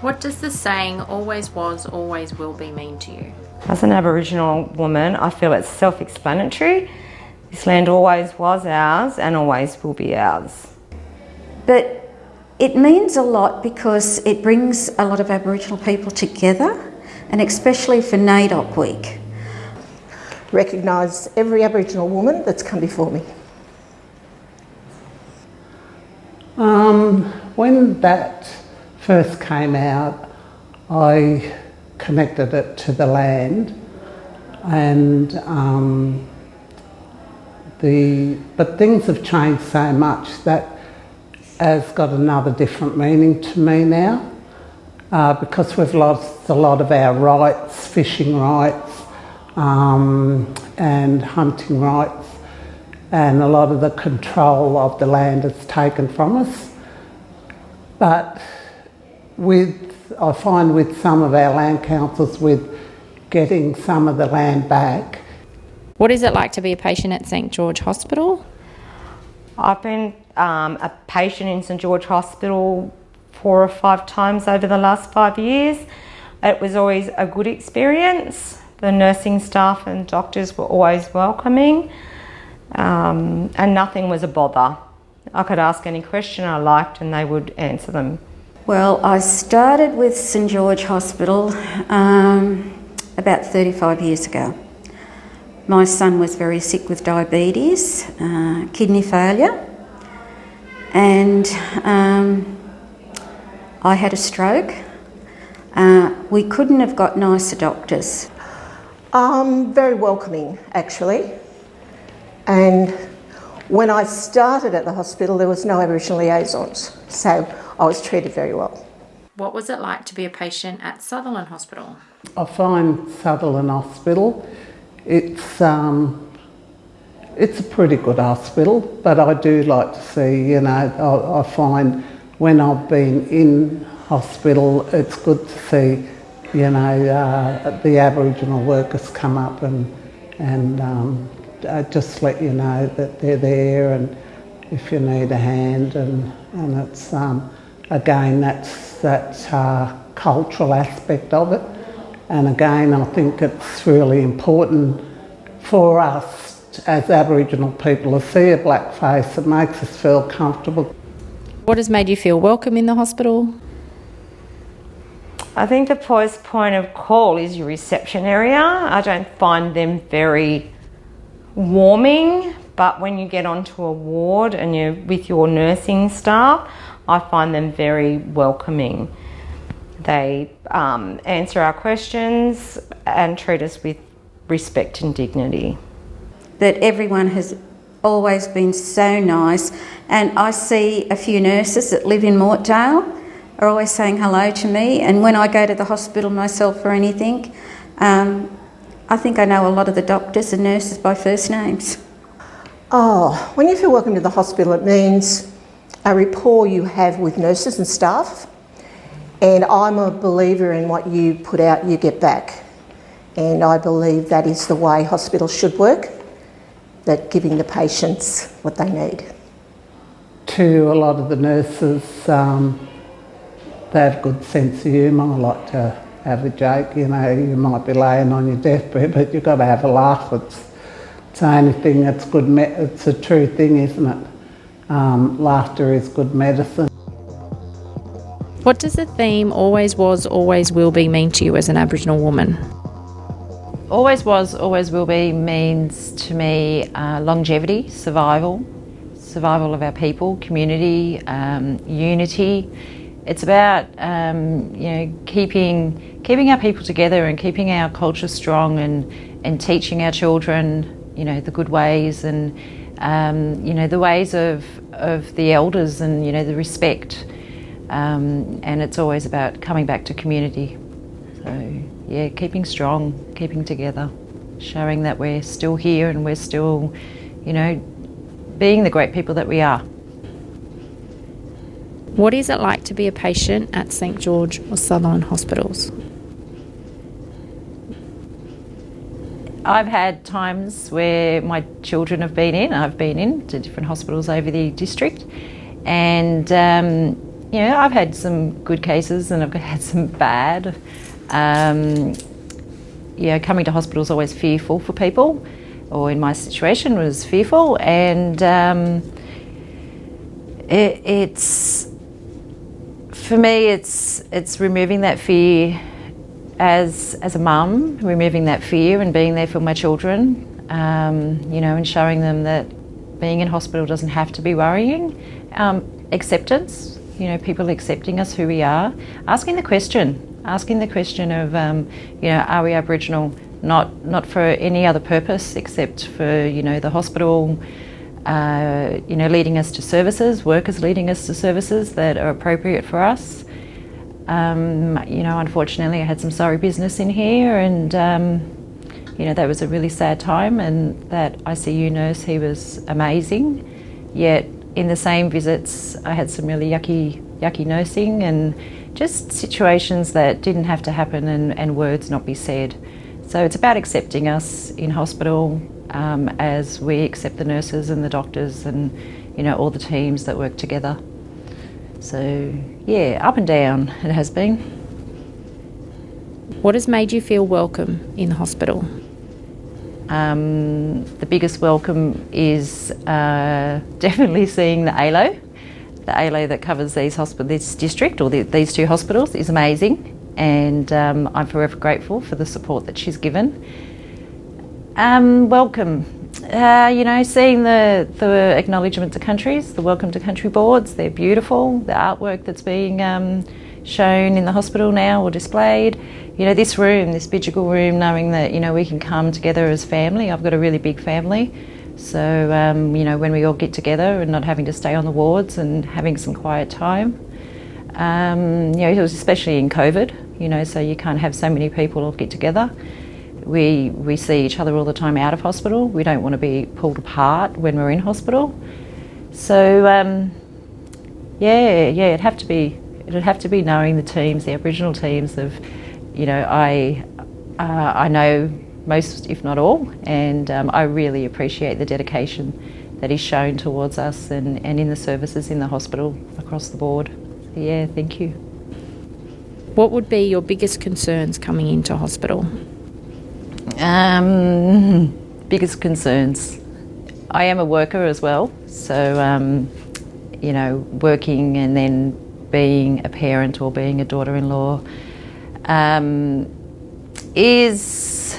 What does the saying, always was, always will be, mean to you? As an Aboriginal woman, I feel it's self-explanatory. This land always was ours and always will be ours. But it means a lot because it brings a lot of Aboriginal people together, and especially for NAIDOC week. Recognise every Aboriginal woman that's come before me. When that first came out, I connected it to the land, and but things have changed so much that has got another different meaning to me now, because we've lost a lot of our rights, fishing rights and hunting rights, and a lot of the control of the land is taken from us. But I find with some of our land councils, with getting some of the land back. What is it like to be a patient at St George Hospital? I've been a patient in St George Hospital 4 or 5 times over the last 5 years. It was always a good experience. The nursing staff and doctors were always welcoming, and nothing was a bother. I could ask any question I liked and they would answer them. Well, I started with St George Hospital about 35 years ago. My son was very sick with diabetes, kidney failure, and I had a stroke. We couldn't have got nicer doctors. Very welcoming, actually. And when I started at the hospital, there was no Aboriginal liaisons, so I was treated very well. What was it like to be a patient at Sutherland Hospital? I find Sutherland Hospital, it's a pretty good hospital, but I do like to see, I find when I've been in hospital, it's good to see, the Aboriginal workers come up and just let you know that they're there, and if you need a hand, and it's again that cultural aspect of it. And again, I think it's really important for us as Aboriginal people to see a black face. It makes us feel comfortable. What has made you feel welcome in the hospital? I think the first point of call is your reception area. I don't find them very warming, but when you get onto a ward and you're with your nursing staff, I find them very welcoming. They answer our questions and treat us with respect and dignity. That everyone has always been so nice, and I see a few nurses that live in Mortdale are always saying hello to me, and when I go to the hospital myself or anything, I think I know a lot of the doctors and nurses by first names. Oh, when you feel welcome to the hospital, it means a rapport you have with nurses and staff. And I'm a believer in what you put out, you get back. And I believe that is the way hospitals should work, that giving the patients what they need. To a lot of the nurses, they have good sense of humour. I like to have a joke, you might be laying on your deathbed, but you've got to have a laugh. It's the only thing that's good, it's a true thing, isn't it? Laughter is good medicine. What does the theme, always was, always will be, mean to you as an Aboriginal woman? Always was, always will be means to me longevity, survival of our people, community, unity. It's about keeping our people together and keeping our culture strong, and teaching our children, the good ways, and the ways of the elders, and the respect. And it's always about coming back to community. So yeah, keeping strong, keeping together, showing that we're still here and we're still, being the great people that we are. What is it like to be a patient at St George or Sutherland hospitals? I've had times where my children have been in, I've been in to different hospitals over the district, and you know, I've had some good cases and I've had some bad. Yeah, coming to hospital is always fearful for people, or in my situation was fearful, and it's for me it's removing that fear as a mum, removing that fear and being there for my children, you know, and showing them that being in hospital doesn't have to be worrying. Acceptance, you know, people accepting us who we are, asking the question of, you know, are we Aboriginal? Not for any other purpose except for, you know, the hospital, you know, leading us to services, workers leading us to services that are appropriate for us. You know, unfortunately I had some sorry business in here, and you know, that was a really sad time, and that ICU nurse, he was amazing, yet in the same visits I had some really yucky nursing and just situations that didn't have to happen, and words not be said. So it's about accepting us in hospital as we accept the nurses and the doctors and, you know, all the teams that work together. So yeah, up and down it has been. What has made you feel welcome in the hospital? The biggest welcome is definitely seeing the ALO. The ALO that covers this district, or these two hospitals, is amazing, and I'm forever grateful for the support that she's given. Welcome, you know, seeing the acknowledgement to countries, the welcome to country boards, they're beautiful. The artwork that's being shown in the hospital now or displayed. You know, this room, this Bidjigal room, knowing that, you know, we can come together as family. I've got a really big family. So, you know, when we all get together and not having to stay on the wards and having some quiet time. You know, it was especially in COVID, you know, so you can't have so many people all get together. We see each other all the time out of hospital. We don't want to be pulled apart when we're in hospital. So, yeah, it'd have to be knowing the teams, the Aboriginal teams of, you know, I know most, if not all, and I really appreciate the dedication that is shown towards us and in the services in the hospital across the board. So, yeah, thank you. What would be your biggest concerns coming into hospital? Biggest concerns. I am a worker as well, so, you know, working and then being a parent or being a daughter-in-law is,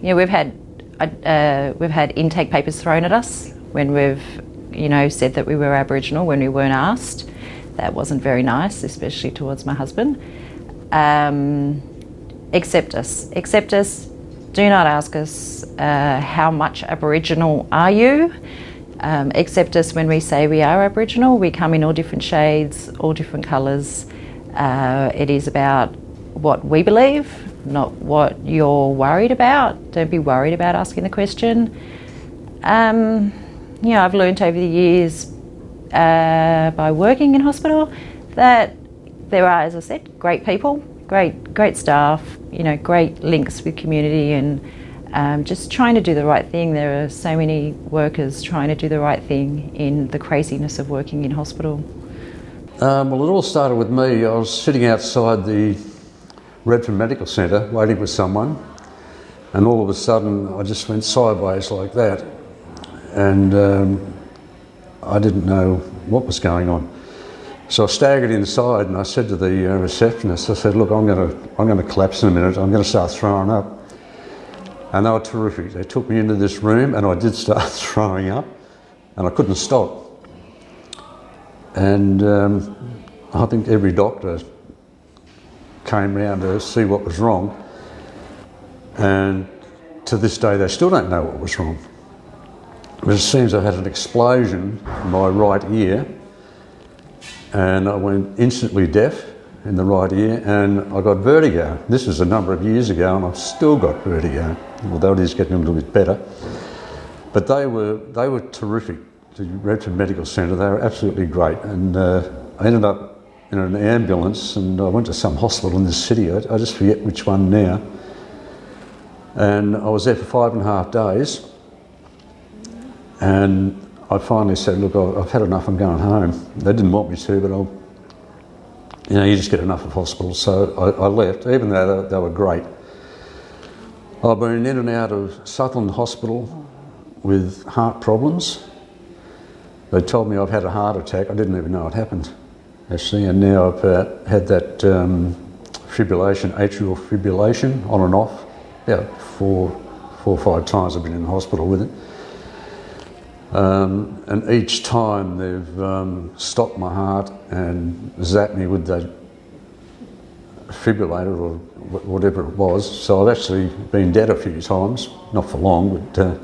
you know, we've had intake papers thrown at us when we've, you know, said that we were Aboriginal when we weren't asked. That wasn't very nice, especially towards my husband. Accept us. Do not ask us how much Aboriginal are you. Accept us when we say we are Aboriginal. We come in all different shades, all different colours. It is about what we believe, not what you're worried about. Don't be worried about asking the question. You know, I've learnt over the years by working in hospital that there are, as I said, great people, great staff, you know, great links with community, and just trying to do the right thing. There are so many workers trying to do the right thing in the craziness of working in hospital. Well, it all started with me. I was sitting outside the Redfern Medical Centre waiting for someone, and all of a sudden I just went sideways like that, and I didn't know what was going on. So I staggered inside and I said to the receptionist, I said, look, I'm going to collapse in a minute, I'm going to start throwing up. And they were terrific. They took me into this room and I did start throwing up, and I couldn't stop. And I think every doctor came round to see what was wrong, and to this day they still don't know what was wrong. But it seems I had an explosion in my right ear, and I went instantly deaf in the right ear, and I got vertigo. This was a number of years ago, and I've still got vertigo, although it is getting a little bit better. But they were terrific. The Redfern Medical Centre, they were absolutely great, and I ended up in an ambulance, and I went to some hospital in this city. I just forget which one now, and I was there for 5.5 days, and I finally said, look, I've had enough, I'm going home. They didn't want me to, but you know, you just get enough of hospitals. So I left, even though they were great. I've been in and out of Sutherland Hospital with heart problems. They told me I've had a heart attack. I didn't even know it happened, actually. And now I've had that fibrillation, atrial fibrillation, on and off. About four or five times I've been in the hospital with it. And each time they've stopped my heart and zapped me with that defibrillator or whatever it was. So I've actually been dead a few times, not for long, but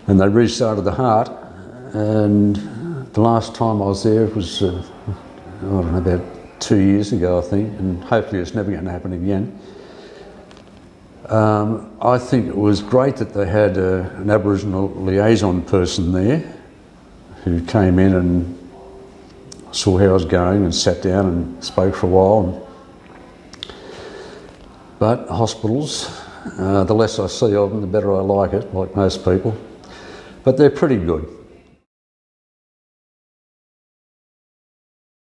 and they restarted the heart. And the last time I was there was, I don't know, about 2 years ago, I think, and hopefully it's never going to happen again. I think it was great that they had an Aboriginal liaison person there who came in and saw how I was going and sat down and spoke for a while. But hospitals, the less I see of them, the better I like it, like most people. But they're pretty good.